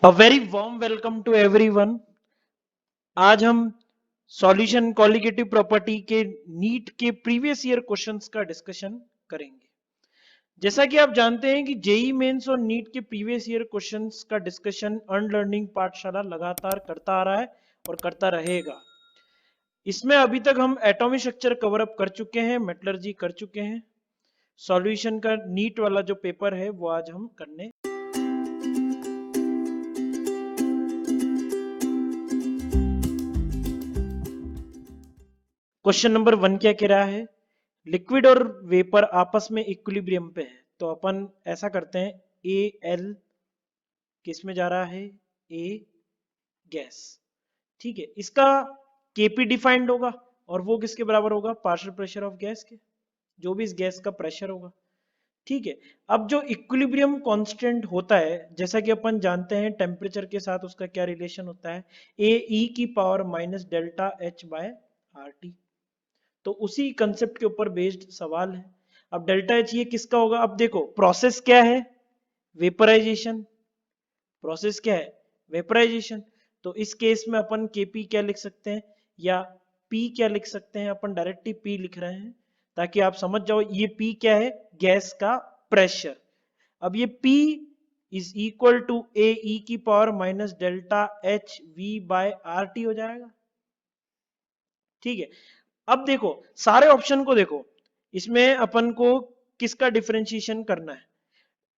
A very warm welcome to everyone. आज हम solution colligative property के नीट के प्रीवियस ईयर क्वेश्चंस का डिस्कशन करेंगे। जैसा कि आप जानते हैं कि जेई मेंस और नीट के प्रीवियस ईयर क्वेश्चंस का डिस्कशन अर्न पाठशाला लगातार करता आ रहा है और करता रहेगा। इसमें अभी तक हम एटॉमिक स्ट्रक्चर कवर अप कर चुके हैं, मेटलर्जी कर चुके हैं। सॉल्यूशन का नीट वाला जो पेपर है वो आज हम करने। क्वेश्चन नंबर 1 क्या कह रहा है? लिक्विड और वेपर आपस में इक्विलिब्रियम पे है, तो अपन ऐसा करते हैं ए एल किस में जा रहा है? ए गैस। ठीक है, इसका केपी डिफाइंड होगा और वो किसके बराबर होगा? पार्शियल प्रेशर ऑफ गैस के, जो भी इस गैस का प्रेशर होगा। ठीक है, अब जो इक्विलिब्रियम कांस्टेंट होता है, जैसा कि अपन जानते हैं टेम्परेचर के साथ उसका क्या रिलेशन होता है? ए ई की power minus delta H by R T. तो उसी कंसेप्ट के ऊपर बेस्ड सवाल है। अब डेल्टा एच ये किसका होगा? अब देखो प्रोसेस क्या है? वेपराइजेशन। प्रोसेस क्या है? वेपराइजेशन। तो इस केस में अपन केपी क्या लिख सकते हैं या पी क्या लिख सकते हैं? अपन डायरेक्टली पी लिख रहे हैं ताकि आप समझ जाओ ये पी क्या है? गैस का प्रेशर। अब ये P is equal to A e की power minus delta H V by R T हो जाएगा। ठीक है, अब देखो सारे ऑप्शन को देखो, इसमें अपन को किसका डिफरेंशिएशन करना है?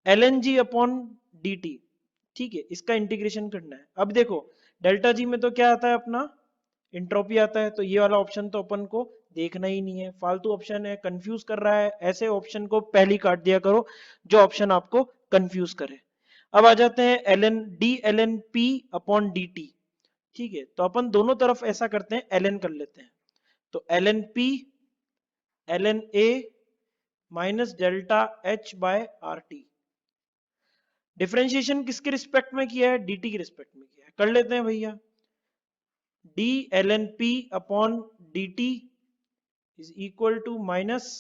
ln जी अपॉन डी टी। ठीक है, इसका इंटीग्रेशन करना है। अब देखो डेल्टा जी में तो क्या आता है अपना? इंट्रोपी आता है, तो ये वाला ऑप्शन तो अपन को देखना ही नहीं है, फालतू ऑप्शन है, कंफ्यूज कर रहा है। ऐसे ऑप्शन को पहली काट दिया करो जो ऑप्शन आपको कंफ्यूज करे। अब आ जाते हैं ln P upon D T. ठीक है, तो अपन दोनों तरफ ऐसा करते हैं, ln कर लेते हैं। तो ln p ln a minus delta H by R T. Differentiation किसके रिस्पेक्ट में किया है? dt के रिस्पेक्ट में किया है, कर लेते हैं भैया। d ln p upon dt is equal to minus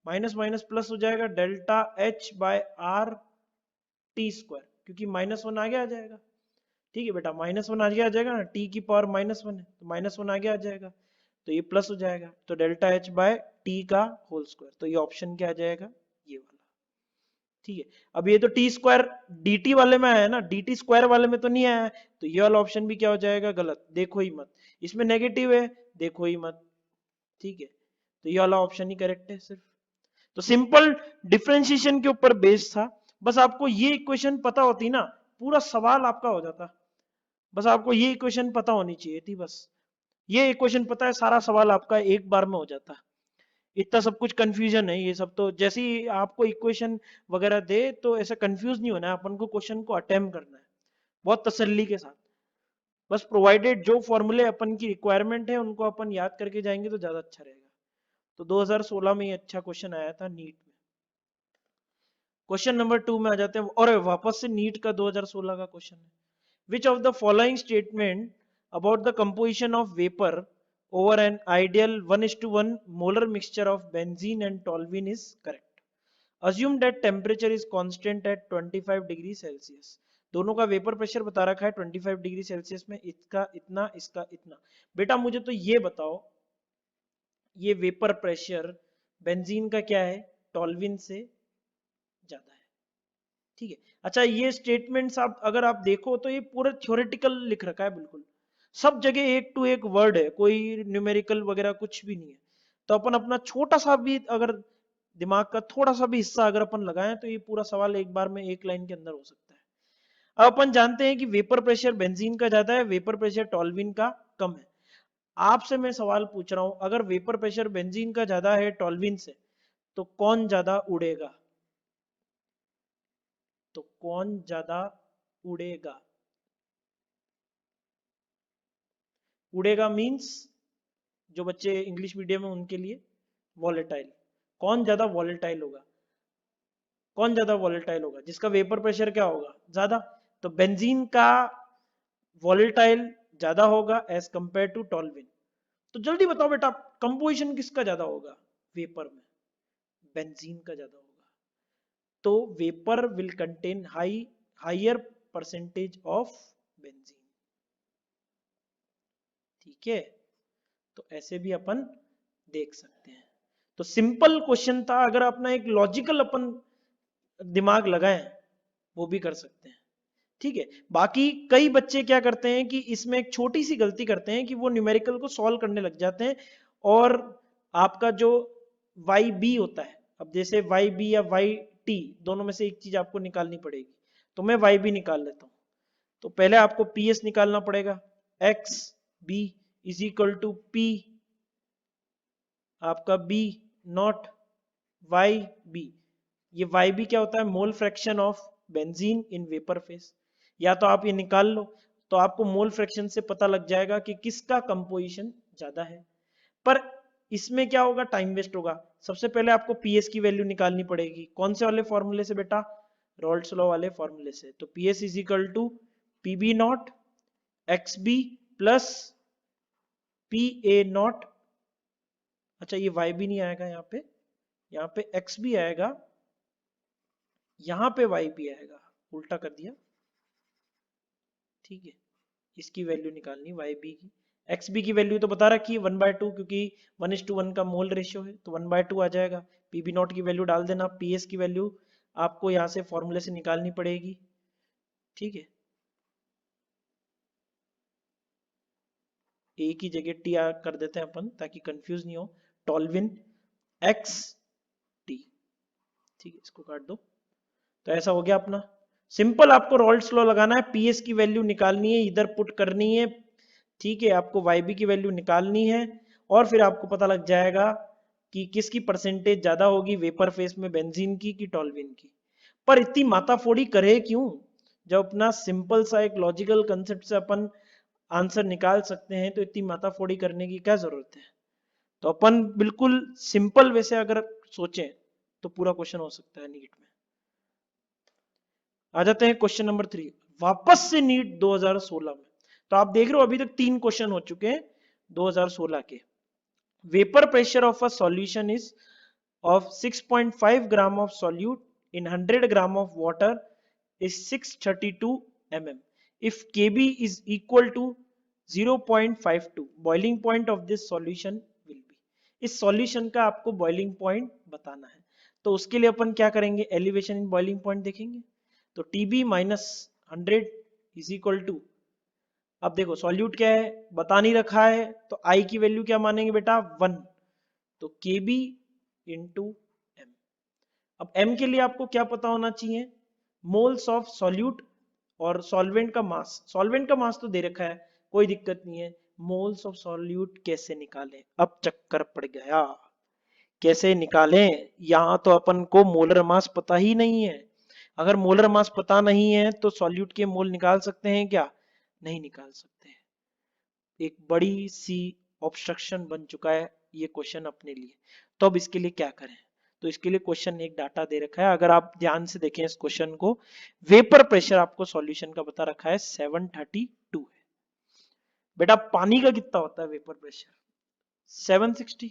minus minus plus हो जाएगा delta H by R T square, क्योंकि माइनस वन आगे आ जाएगा। ठीक है बेटा, माइनस वन आगे आ जाएगा ना, टी की पावर माइनस वन है तो माइनस वन आगे आ जाएगा, तो ये प्लस हो जाएगा, तो डेल्टा एच बाय टी का होल स्क्वायर। तो ये ऑप्शन क्या आ जाएगा? ये वाला। ठीक है, अब ये तो टी स्क्वायर dt वाले में आया है ना, dt स्क्वायर वाले में तो नहीं आया है, तो ये वाला ऑप्शन भी क्या हो जाएगा? गलत। देखो ही मत, इसमें नेगेटिव है, देखो ही मत। ठीक है, तो ये वाला ऑप्शन ही करेक्ट है सिर्फ। तो सिंपल डिफरेंशिएशन के ऊपर बेस्ड था। बस आपको ये इक्वेशन पता होती ना, पूरा सवाल आपका हो जाता। बस आपको ये इक्वेशन पता होनी चाहिए थी, बस ये इक्वेशन पता है, सारा सवाल आपका एक बार में हो जाता। इतना सब कुछ कंफ्यूजन है, ये सब तो जैसे ही आपको इक्वेशन वगैरह दे तो ऐसा कंफ्यूज नहीं होना है, अपन को क्वेश्चन को अटेम्प्ट करना है बहुत तसल्ली के साथ। बस प्रोवाइडेड जो फॉर्मूले अपन की रिक्वायरमेंट है उनको अपन याद करके जाएंगे तो ज्यादा अच्छा रहेगा। तो 2016 में ये अच्छा क्वेश्चन आया था नीट में। क्वेश्चन नंबर 2 में आ जाते हैं, और वापस से नीट का 2016 का क्वेश्चन है। Which of the following statement about the composition of vapour over an ideal 1:1 molar mixture of benzene and toluene is correct? Assume that temperature is constant at 25 degree Celsius. दोनों का vapour pressure बता रखा है 25 degree Celsius में, इसका इतना इसका इतना। बेटा मुझे तो ये बताओ, ये वेपर प्रेशर बेंजीन का क्या है? टॉल्विन से ज्यादा है। ठीक है, अच्छा ये स्टेटमेंट्स आप अगर आप देखो तो ये पूरा थ्योरेटिकल लिख रखा है बिल्कुल, सब जगह एक टू एक वर्ड है, कोई न्यूमेरिकल वगैरह कुछ भी नहीं है। तो अपन अपना छोटा सा भी अगर दिमाग का थोड़ा सा भी हिस्सा अगर अपन लगाएं तो ये पूरा सवाल एक बार में एक लाइन के अंदर हो सकता है। अब अपन जानते हैं कि वेपर प्रेशर बेंजीन का ज्यादा है, वेपर प्रेशर टॉल्विन का कम है। आपसे मैं सवाल पूछ रहा हूं, अगर वेपर प्रेशर बेंजीन का ज्यादा है टॉल्विन से, तो कौन ज्यादा उड़ेगा? तो कौन ज्यादा उड़ेगा? उड़ेगा मींस जो बच्चे इंग्लिश मीडियम है उनके लिए वॉलेटाइल। कौन ज्यादा वॉलेटाइल होगा? कौन ज्यादा वॉलेटाइल होगा? जिसका वेपर प्रेशर क्या होगा? ज्यादा। तो बेंजीन का वॉलेटाइल ज्यादा होगा एज कंपेयर टू टॉल्विन। तो जल्दी बताओ बेटा, कंपोजिशन किसका ज्यादा होगा वेपर में? बेंजीन का ज्यादा होगा। तो vapour will contain higher percentage of benzene. ठीक है, तो ऐसे भी अपन देख सकते हैं। तो सिंपल क्वेश्चन था, अगर अपना एक लॉजिकल अपन दिमाग लगाएं वो भी कर सकते हैं। ठीक है, बाकी कई बच्चे क्या करते हैं कि इसमें एक छोटी सी गलती करते हैं कि वो न्यूमेरिकल को सॉल्व करने लग जाते हैं, और आपका जो वाई बी होता है, अब जैसे वाई बी या वाई टी दोनों में से एक चीज आपको निकालनी पड़ेगी, तो मैं वाई बी निकाल लेता हूं। तो पहले आपको पी एस निकालना पड़ेगा, X B is equal to P आपका बी नॉट वाई बी। ये वाई बी क्या होता है, mole fraction of benzene in vapour phase. या तो आप ये निकाल लो, तो आपको मोल फ्रैक्शन से पता लग जाएगा कि किसका कंपोजिशन ज्यादा है। पर इसमें क्या होगा, टाइम वेस्ट होगा। सबसे पहले आपको पीएस की वैल्यू निकालनी पड़ेगी, कौन से वाले फॉर्मूले से बेटा, रॉल्ट्स लॉ वाले फॉर्मूले से। तो PS is equal to P B not X B plus P A not. अच्छा ये वाई भी नहीं आएगा यहाँ पे एक्स भी आएगा, यहाँ पे वाई भी आएगा, उल्टा कर दिया। ठीक है, इसकी वैल्यू निकालनी वाई बी की। एक्स बी की वैल्यू तो बता रखी है 1/2, क्योंकि 1:1 का मोल रेशियो है, तो 1/2 आ जाएगा। पी बी नॉट की वैल्यू डाल देना, पी एस की वैल्यू आपको यहाँ से फॉर्मूले से निकालनी पड़ेगी। ठीक है, ए की जगह टी कर देते हैं अपन ताकि कंफ्यूज नहीं हो, टॉल्विन एक्स टी। ठीक है, इसको काट दो। तो ऐसा हो गया अपना सिंपल। आपको रॉल्ट्स लॉ लगाना है, पीएस की वैल्यू निकालनी है, इधर पुट करनी है। ठीक है, आपको वाईबी की वैल्यू निकालनी है, और फिर आपको पता लग जाएगा कि किसकी परसेंटेज ज्यादा होगी वेपर फेस में, बेंजीन की कि टॉल्विन की। पर इतनी माताफोड़ी करे क्यों, जब अपना सिंपल सा एक लॉजिकल कंसेप्ट से अपन आंसर निकाल सकते हैं, तो इतनी माताफोड़ी करने की क्या जरूरत है। तो अपन बिल्कुल सिंपल वैसे अगर सोचें तो पूरा क्वेश्चन हो सकता है नीट में। आ जाते हैं क्वेश्चन नंबर 3, वापस से नीट 2016 में। तो आप देख रहे हो अभी तक 3 क्वेश्चन हो चुके हैं 2016 के। Vapour pressure of a solution is of 6.5 gram of solute in 100 gram of water is 632 mm. If Kb is equal to 0.52, boiling point of this solution will be. इस solution का आपको boiling point बताना है, तो उसके लिए अपन क्या करेंगे, elevation in boiling point देखेंगे। तो Tb minus 100 is equal to, अब देखो सॉल्यूट क्या है बता नहीं रखा है, तो I की वैल्यू क्या मानेंगे बेटा 1, तो Kb इंटू एम। अब m के लिए आपको क्या पता होना चाहिए, मोल्स ऑफ सॉल्यूट और सॉल्वेंट का मास। सॉल्वेंट का मास तो दे रखा है, कोई दिक्कत नहीं है। मोल्स ऑफ सॉल्यूट कैसे निकालें, अब चक्कर पड़ गया। कैसे निकालें, यहां तो अपन को मोलर मास पता ही नहीं है। अगर मोलर मास पता नहीं है तो सॉल्यूट के मोल निकाल सकते हैं क्या, नहीं निकाल सकते। एक बड़ी सी ऑब्स्ट्रक्शन बन चुका है ये क्वेश्चन अपने लिए। तो अब इसके लिए क्या करें, तो इसके लिए क्वेश्चन एक डाटा दे रखा है, अगर आप ध्यान से देखें इस क्वेश्चन को, वेपर प्रेशर आपको सॉल्यूशन का बता रखा है 732 है। बेटा पानी का कितना होता है वेपर प्रेशर, 760।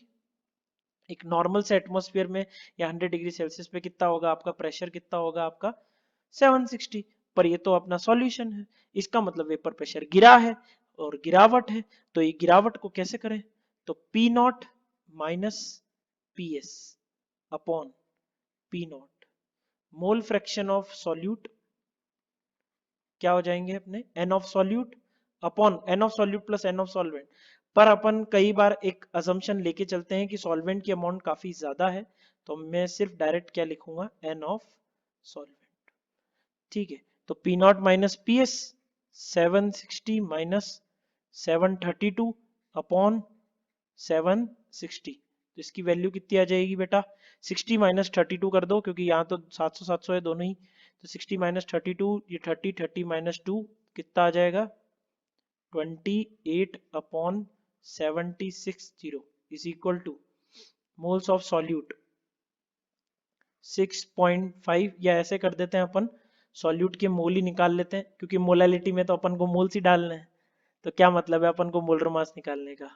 एक नॉर्मल से एटमॉस्फेयर में या 100 डिग्री सेल्सियस पे कितना होगा आपका प्रेशर, कितना होगा आपका 760। पर ये तो अपना सॉल्यूशन है, इसका मतलब वेपर प्रेशर गिरा है और गिरावट है। तो ये गिरावट को कैसे करें, तो P not minus P S upon P not, mole fraction of solute क्या हो जाएंगे अपने, N of solute upon N of solute plus N of solvent. पर अपन कई बार एक असम्पशन लेके चलते हैं कि सॉल्वेंट की अमाउंट काफी ज्यादा है, तो मैं सिर्फ डायरेक्ट क्या लिखूंगा, एन ऑफ सॉल्वेंट। ठीक है, तो P not minus P S 760 minus 732 upon 760, तो इसकी वैल्यू कितनी आ जाएगी बेटा, 60 माइनस 32 कर दो, क्योंकि यहाँ तो 700 700 है दोनों ही, तो 60 माइनस 32, ये 30 30 माइनस 2 कितना आ जाएगा 28 upon 760 is equal two moles of solute 6.5, या ऐसे कर देते हैं अपन, सॉल्यूट के मोल ही निकाल लेते हैं, क्योंकि मोलालिटी में तो अपन को मोल्स ही डालने हैं, तो क्या मतलब है अपन को मोलर मास निकालने का।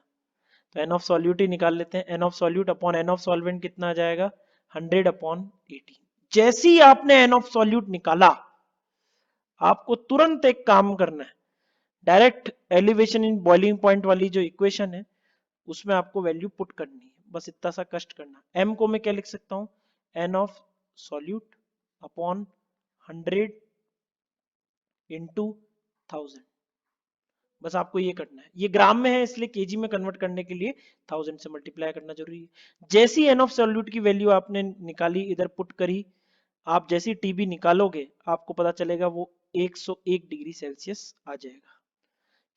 तो एन ऑफ सॉल्यूट ही निकाल लेते हैं, N of solute upon N of solvent कितना आ जाएगा 100 अपॉन 18। जैसे ही आपने एन ऑफ सॉल्यूट निकाला, आपको तुरंत एक काम करना है, direct elevation in boiling point वाली जो इक्वेशन है उसमें आपको वैल्यू पुट करनी है, बस इतना सा कष्ट करना। m को मैं क्या लिख सकता हूं, n of solute upon 100 into 1000। बस आपको ये करना है, ये ग्राम में है इसलिए केजी में कन्वर्ट करने के लिए 1000 से मल्टीप्लाई करना जरूरी है। जैसी एन ऑफ सॉल्यूट की वैल्यू आपने निकाली, इधर पुट करी, आप जैसी टीबी निकालोगे आपको पता चलेगा वो 101 डिग्री सेल्सियस आ जाएगा।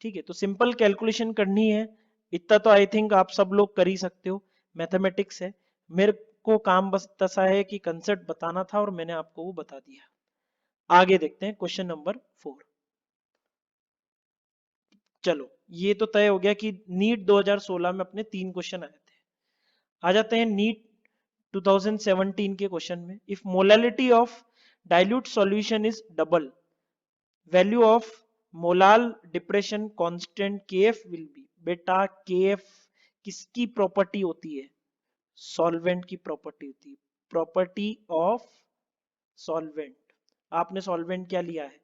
ठीक है, तो सिंपल कैलकुलेशन करनी है, इतना तो आई थिंक आप सब लोग कर ही सकते हो, मैथमेटिक्स है। मेरे को काम बस इतना सा है कि कंसेप्ट बताना था और मैंने आपको वो बता दिया। आगे देखते हैं क्वेश्चन नंबर 4। चलो ये तो तय हो गया कि नीट 2016 में अपने 3 क्वेश्चन आए थे। आ जाते हैं नीट 2017 के क्वेश्चन में। If molality of dilute solution is double, value of molal depression constant KF will be. बेटा केएफ किसकी प्रॉपर्टी होती है, सॉल्वेंट की प्रॉपर्टी होती है, प्रॉपर्टी ऑफ सॉल्वेंट। आपने सॉल्वेंट क्या लिया है,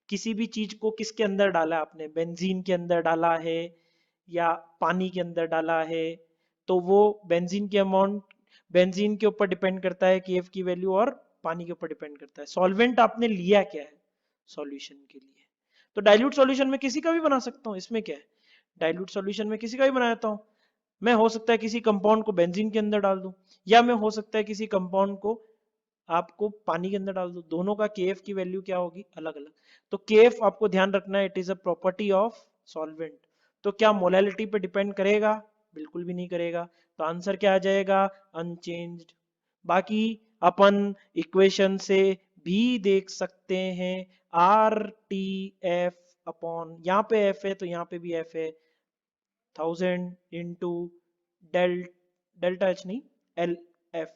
किसी भी चीज को किसके अंदर डाला आपने, बेंजीन के अंदर डाला है या पानी के अंदर डाला है, तो वो बेंजीन के अमाउंट बेंजीन के ऊपर डिपेंड करता है केएफ की वैल्यू, और पानी के ऊपर डिपेंड करता है। सॉल्वेंट आपने लिया क्या है सॉल्यूशन के लिए, तो डाइल्यूट सॉल्यूशन में किसी का भी बना सकता हूँ, इसमें क्या है, डाइल्यूट सॉल्यूशन में किसी का भी बना देता हूँ। मैं हो सकता है किसी कंपाउंड को बेंजीन के अंदर डाल दूं, या मैं हो सकता है किसी कंपाउंड को आपको पानी के अंदर डाल दो, दोनों का केएफ की वैल्यू क्या होगी, अलग अलग। तो केएफ आपको ध्यान रखना है, it is a property of solvent. तो क्या मोलैलिटी पे डिपेंड करेगा, बिल्कुल भी नहीं करेगा, तो आंसर क्या आ जाएगा, अनचेंज्ड। बाकी अपन इक्वेशन से भी देख सकते हैं, आर टी एफ अपॉन, यहाँ पे एफ है तो यहाँ पे भी एफ है, 1000 इंटू डेल डेल्टा एच नहीं एल एफ।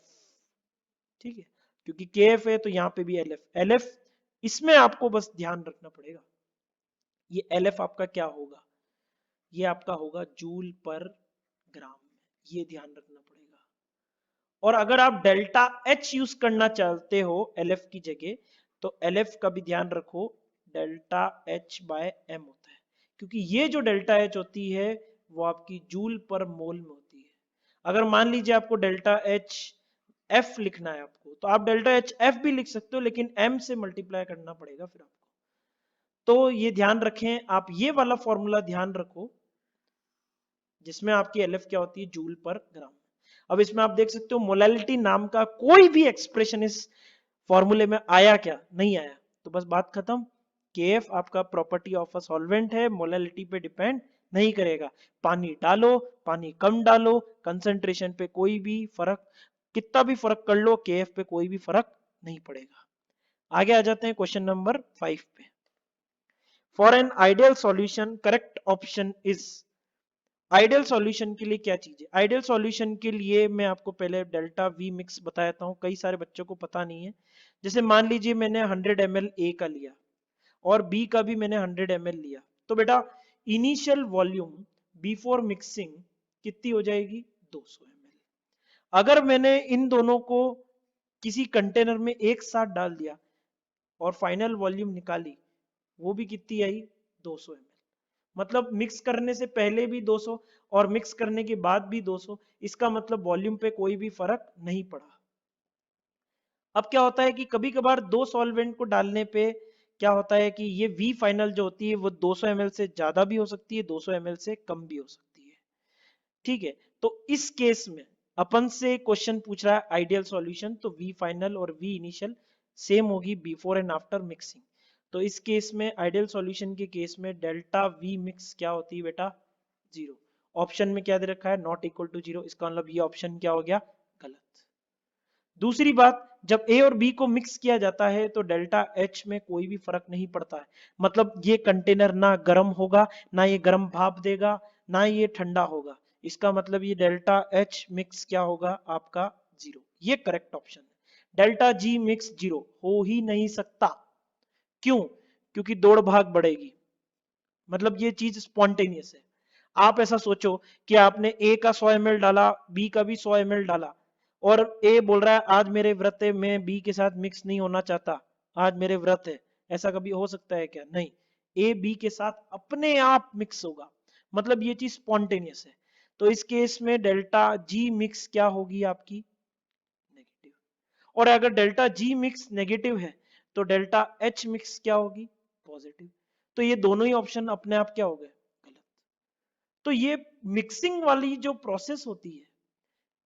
ठीक है, क्योंकि के एफ है तो यहाँ पे भी एल एफ। एल एफ इसमें आपको बस ध्यान रखना पड़ेगा, ये एल एफ आपका क्या होगा, ये आपका होगा जूल पर ग्राम में, ये ध्यान रखना पड़ेगा। और अगर आप डेल्टा एच यूज करना चाहते हो एल एफ की जगह, तो एल एफ का भी ध्यान रखो, डेल्टा एच बाय एम होता है, क्योंकि ये जो डेल्टा एच होती है वो आपकी जूल पर मोल में होती है। अगर मान लीजिए आपको डेल्टा एच एफ लिखना है आपको, तो आप डेल्टा एच एफ भी लिख सकते हो, लेकिन एम से मल्टीप्लाई करना पड़ेगा फिर आपको। तो ये ध्यान रखें, आप ये वाला फॉर्मूला ध्यान रखो जिसमें आपकी एल एफ क्या होती है, जूल पर ग्राम। अब इसमें आप देख सकते हो मोलैलिटी नाम का कोई भी एक्सप्रेशन इस फॉर्मूले में आया क्या, नहीं आया, तो बस बात खत्म। केएफ आपका प्रॉपर्टी ऑफ अ सॉल्वेंट है, मोलैलिटी पे डिपेंड नहीं करेगा। पानी डालो, पानी कम डालो, कंसंट्रेशन पे कोई भी फर्क, कितना भी फर्क कर लो, केएफ पे कोई भी फर्क नहीं पड़ेगा। आगे आ जाते हैं क्वेश्चन नंबर 5 पे। For an ideal solution correct option is, ideal solution के लिए क्या चीज है, आइडियल सॉल्यूशन के लिए मैं आपको पहले डेल्टा वी मिक्स बताता हूं, कई सारे बच्चों को पता नहीं है। जैसे मान लीजिए मैंने 100 ml ए का लिया और बी का भी मैंने 100 ml लिया, तो बेटा इनिशियल वॉल्यूम बिफोर मिक्सिंग कितनी हो जाएगी, 200 ml। अगर मैंने इन दोनों को किसी कंटेनर में एक साथ डाल दिया और फाइनल वॉल्यूम निकाली, वो भी कितनी आई, 200 ml। मतलब मिक्स करने से पहले भी 200 और मिक्स करने के बाद भी 200, इसका मतलब वॉल्यूम पे कोई भी फर्क नहीं पड़ा। अब क्या होता है कि कभी कभार दो सॉल्वेंट को डालने पे क्या होता है कि ये वी फाइनल जो होती है वो 200 ml से ज्यादा भी हो सकती है, 200 ml से कम भी हो सकती है। ठीक है, तो इस केस में अपन से क्वेश्चन पूछ रहा है आइडियल सॉल्यूशन, तो वी फाइनल और वी इनिशियल सेम होगी बिफोर एंड आफ्टर मिक्सिंग। तो इस केस में आइडियल सॉल्यूशन के केस में डेल्टा वी मिक्स क्या होती है बेटा, 0। ऑप्शन में क्या दे रखा है, नॉट इक्वल टू 0, इसका मतलब ये ऑप्शन क्या हो गया, गलत। दूसरी बात, जब ए और बी को मिक्स किया जाता है तो डेल्टा एच में कोई भी फर्क नहीं पड़ता है, मतलब ये कंटेनर ना गर्म होगा, ना ये गर्म भाप देगा, ना ये ठंडा होगा, इसका मतलब ये डेल्टा एच मिक्स क्या होगा आपका, 0। ये करेक्ट ऑप्शन है। डेल्टा जी मिक्स 0 हो ही नहीं सकता, क्यों, क्योंकि दौड़ भाग बढ़ेगी, मतलब ये चीज स्पॉन्टेनियस है। आप ऐसा सोचो कि आपने ए का 100 ml डाला, बी का भी 100 ml डाला, और ए बोल रहा है आज मेरे व्रत है, मैं बी के साथ मिक्स नहीं होना चाहता, आज मेरे व्रत है, ऐसा कभी हो सकता है क्या? नहीं, ए बी के साथ अपने आप मिक्स होगा, मतलब ये चीज स्पॉन्टेनियस है। तो इस केस में डेल्टा जी मिक्स क्या होगी आपकी? नेगेटिव। और अगर डेल्टा जी मिक्स नेगेटिव है तो डेल्टा एच मिक्स क्या होगी? पॉजिटिव। तो ये दोनों ही ऑप्शन अपने आप क्या हो गए? गलत। तो ये मिक्सिंग वाली जो प्रोसेस होती है,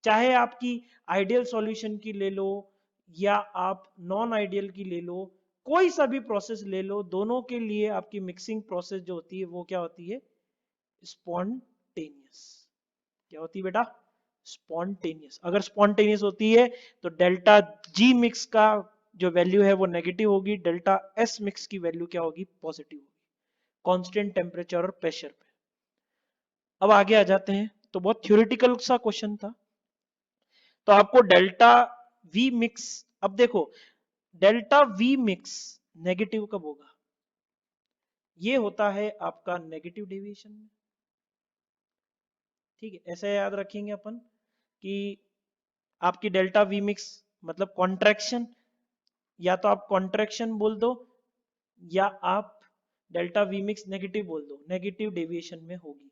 चाहे आपकी आइडियल सॉल्यूशन की ले लो या आप नॉन आइडियल की ले लो, कोई सा भी प्रोसेस ले लो, दोनों के लिए आपकी मिक्सिंग प्रोसेस जो होती है वो क्या होती है? स्पॉन्टेनियस। क्या होती है बेटा? स्पॉन्टेनियस। अगर स्पॉन्टेनियस होती है तो डेल्टा जी मिक्स का जो वैल्यू है वो नेगेटिव होगी, डेल्टा एस मिक्स की वैल्यू क्या होगी? पॉजिटिव होगी, कांस्टेंट टेम्परेचर और प्रेशर पे। अब आगे आ जाते हैं, तो बहुत थ्योरेटिकल सा क्वेश्चन था। तो आपको डेल्टा वी मिक्स, अब देखो डेल्टा वी मिक्स नेगेटिव कब होगा? ये होता है आपका नेगेटिव डेविएशन में। ठीक है, ऐसे याद रखेंगे अपन कि आपकी डेल्टा वी मिक्स मतलब कॉन्ट्रैक्शन, या तो आप कॉन्ट्रैक्शन बोल दो या आप डेल्टा वी मिक्स नेगेटिव बोल दो, नेगेटिव डेविएशन में होगी।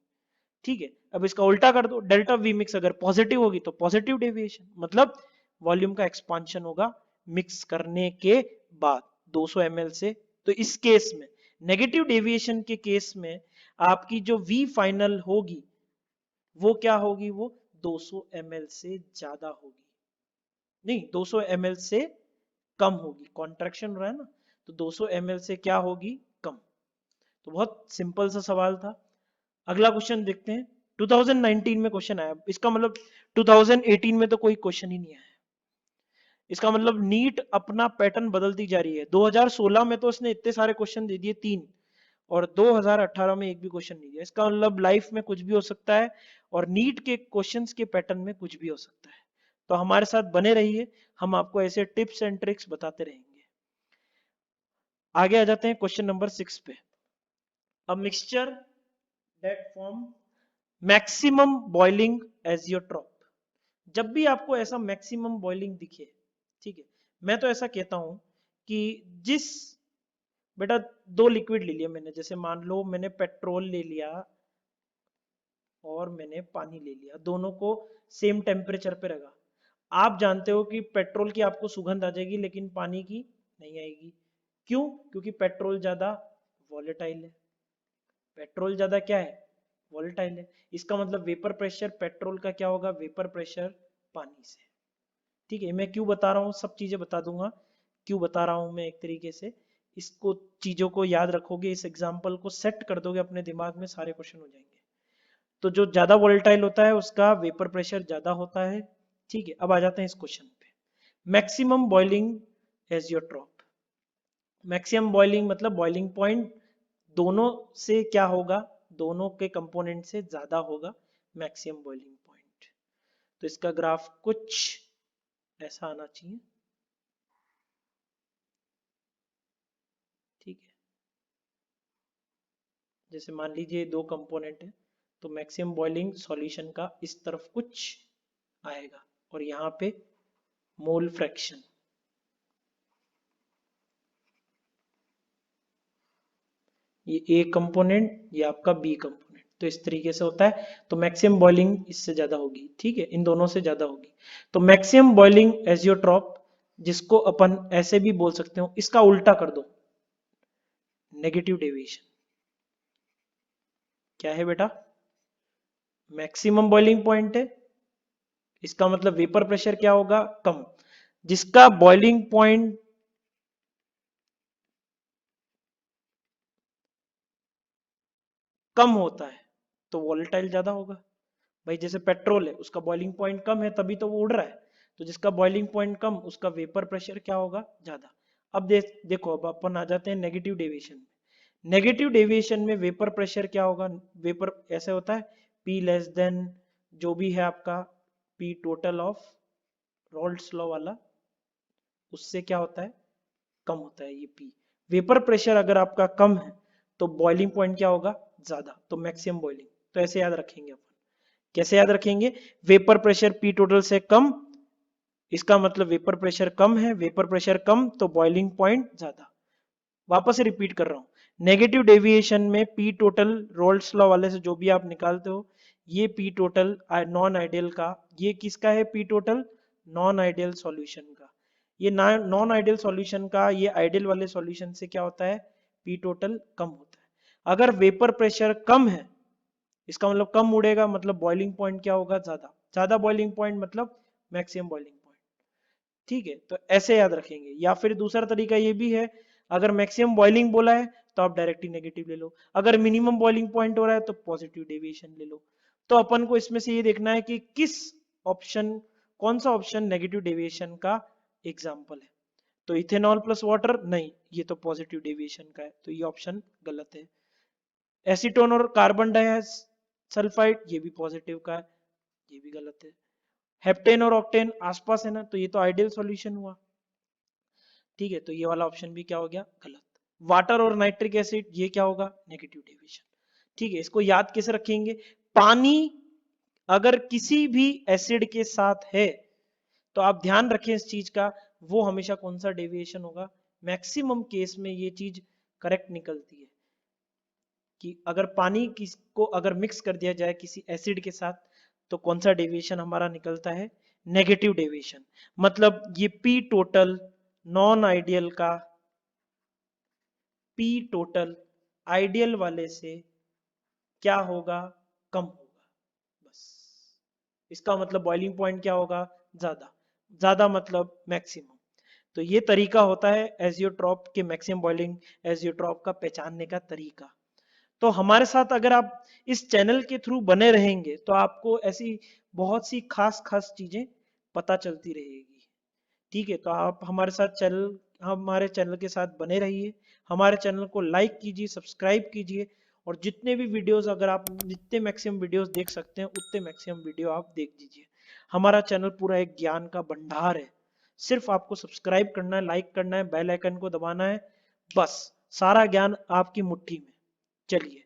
ठीक है, अब इसका उल्टा कर दो, डेल्टा वी मिक्स अगर पॉजिटिव होगी तो पॉजिटिव डेविएशन, मतलब वॉल्यूम का एक्सपांशन होगा मिक्स करने के बाद 200 ml से। तो इस केस में नेगेटिव डेविएशन के केस में आपकी जो वी फाइनल होगी वो क्या होगी? वो 200 ml से ज्यादा होगी, नहीं 200 ml से कम होगी। कॉन्ट्रैक्शन हो रहा है ना, तो 200 ml से क्या होगी? कम। तो बहुत सिंपल सा सवाल था। अगला क्वेश्चन देखते हैं। 2019 में क्वेश्चन आया, इसका मतलब 2018 में तो कोई क्वेश्चन ही नहीं आया। इसका मतलब नीट अपना पैटर्न बदलती जा रही है। 2016 में तो उसने इतने सारे क्वेश्चन दे दिए 3, और 2018 में एक भी क्वेश्चन नहीं दिया। इसका मतलब लाइफ में कुछ भी हो सकता है, और नीट के क्वेश्चंस के पैटर्न में कुछ भी हो सकता है। तो हमारे साथ बने रहिए, हम आपको ऐसे टिप्स एंड ट्रिक्स बताते रहेंगे। आगे आ जाते हैं क्वेश्चन नंबर 6 पे। A mixture that form maximum boiling azeotrope. जब भी आपको ऐसा मैक्सिमम बॉइलिंग दिखे, ठीक है, मैं तो ऐसा कहता हूं कि जिस, बेटा दो लिक्विड ले लिया मैंने, जैसे मान लो मैंने पेट्रोल ले लिया और मैंने पानी ले लिया, दोनों को सेम टेम्परेचर पे रखा। आप जानते हो कि पेट्रोल की आपको सुगंध आ जाएगी लेकिन पानी की नहीं आएगी। क्यों? क्योंकि पेट्रोल ज्यादा वॉलेटाइल है। पेट्रोल ज्यादा क्या है? वॉलेटाइल है। इसका मतलब वेपर प्रेशर पेट्रोल का क्या होगा? वेपर प्रेशर पानी से। ठीक है, मैं क्यों बता रहा हूँ, सब चीजें बता दूंगा क्यों बता रहा हूँ मैं एक तरीके से। इसको चीजों को याद रखोगे, इस एग्जाम्पल को सेट कर दोगे अपने दिमाग में, सारे क्वेश्चन हो जाएंगे। तो जो ज्यादा वोलेटाइल होता है उसका वेपर प्रेशर ज्यादा होता है। ठीक है, अब आ जाते हैं इस क्वेश्चन पे। Maximum boiling azeotrope. Maximum boiling मतलब बॉइलिंग पॉइंट दोनों से क्या होगा? दोनों के कंपोनेंट से ज्यादा होगा मैक्सिमम बॉइलिंग पॉइंट। तो इसका ग्राफ कुछ ऐसा आना चाहिए। ठीक है, जैसे मान लीजिए दो कंपोनेंट है, तो मैक्सिमम बॉइलिंग सॉल्यूशन का इस तरफ कुछ आएगा, और यहाँ पे मोल फ्रैक्शन, ये ए कंपोनेंट, ये आपका बी कंपोनेंट, तो इस तरीके से होता है। तो मैक्सिमम बॉइलिंग इससे ज्यादा होगी, ठीक है, इन दोनों से ज्यादा होगी। तो मैक्सिमम बॉइलिंग एजियोट्रॉप, जिसको अपन ऐसे भी बोल सकते हो, इसका उल्टा कर दो, नेगेटिव डेविएशन। क्या है बेटा? मैक्सिमम बॉइलिंग पॉइंट है, इसका मतलब वेपर प्रेशर क्या होगा? कम। जिसका बॉइलिंग पॉइंट कम होता है तो वॉलेटाइल ज्यादा होगा। भाई जैसे पेट्रोल है, उसका बॉइलिंग पॉइंट कम है तभी तो वो उड़ रहा है, तो जिसका बॉइलिंग पॉइंट कम उसका वेपर प्रेशर क्या होगा? ज्यादा। अब देखो, अब अपन आ जाते हैं नेगेटिव डेविएशन में। नेगेटिव डेविएशन में वेपर प्रेशर क्या होगा? वेपर ऐसे होता है, पी लेस देन जो भी है आपका पी टोटल ऑफ रॉल्ट्स लॉ वाला, उससे क्या होता है? कम होता है ये पी। वेपर प्रेशर अगर आपका कम है तो बॉइलिंग पॉइंट क्या होगा? ज्यादा, तो मैक्सिमम बॉइलिंग। तो ऐसे याद रखेंगे अपन। कैसे याद रखेंगे? वेपर प्रेशर पी टोटल से कम, इसका मतलब वेपर प्रेशर कम है, वेपर प्रेशर कम तो बॉइलिंग पॉइंट ज्यादा। वापस से रिपीट कर रहा हूं, नेगेटिव डेविएशन में पी टोटल रोल्स लॉ वाले से जो भी आप निकालते हो, ये पी टोटल नॉन आइडियल का, ये किसका है P total, non ideal solution का। ये नॉन आइडियल सॉल्यूशन का ये आइडियल वाले सॉल्यूशन से क्या होता है, पी टोटल कम होता है। अगर वेपर प्रेशर कम है, इसका मतलब कम उड़ेगा, मतलब बॉइलिंग पॉइंट क्या होगा, ज्यादा, ज्यादा बॉइलिंग पॉइंट मतलब मैक्सिमम बॉइलिंग पॉइंट। ठीक है, तो ऐसे याद रखेंगे। या फिर दूसरा तरीका ये भी है, अगर मैक्सिमम बॉइलिंग बोला है तो आप डायरेक्टली नेगेटिव ले लो, अगर मिनिमम बॉइलिंग पॉइंट हो रहा है तो पॉजिटिव डेविएशन ले लो। तो अपन को इसमें से ये देखना है कि किस ऑप्शन, कौन सा ऑप्शन नेगेटिव डेविएशन का एग्जाम्पल है। तो इथेनॉल प्लस वाटर नहीं, ये तो पॉजिटिव डेविएशन का है, तो ये ऑप्शन गलत है। एसीटोन और कार्बन डाइसल्फाइड ये भी पॉजिटिव का है, ये भी गलत है। हेप्टेन और ऑक्टेन आसपास है ना, तो ये तो आइडियल सॉल्यूशन हुआ। ठीक है, तो ये वाला ऑप्शन भी क्या हो गया, गलत। वाटर और नाइट्रिक एसिड ये क्या होगा, नेगेटिव डेविएशन। ठीक है, इसको याद कैसे रखेंगे, पानी अगर किसी भी एसिड के साथ है तो आप ध्यान रखें इस चीज का, वो हमेशा कौन सा डेविएशन होगा, मैक्सिमम केस में ये चीज करेक्ट निकलती है कि अगर पानी किसको अगर मिक्स कर दिया जाए किसी एसिड के साथ तो कौन सा डेविएशन हमारा निकलता है, नेगेटिव डेविएशन। मतलब ये पी टोटल नॉन आइडियल का पी टोटल आइडियल वाले से क्या होगा, कम होगा, बस। इसका मतलब बॉइलिंग पॉइंट क्या होगा, ज्यादा, ज्यादा मतलब मैक्सिमम। तो ये तरीका होता है एजियोट्रॉप के मैक्सिमम बॉइलिंग एजियोट्रॉप का पहचानने का तरीका। तो हमारे साथ अगर आप इस चैनल के थ्रू बने रहेंगे तो आपको ऐसी बहुत सी खास खास चीजें पता चलती रहेगी। ठीक है, तो आप हमारे चैनल के साथ बने रहिए, हमारे चैनल को लाइक कीजिए, सब्सक्राइब कीजिए, और जितने भी वीडियोस अगर आप जितने मैक्सिमम वीडियोस देख सकते हैं उतने मैक्सिमम वीडियो आप देख दीजिए। हमारा चैनल पूरा एक ज्ञान का भंडार है, सिर्फ आपको सब्सक्राइब करना है, लाइक करना है, बेल आइकन को दबाना है, बस सारा ज्ञान आपकी मुट्ठी में। चलिए।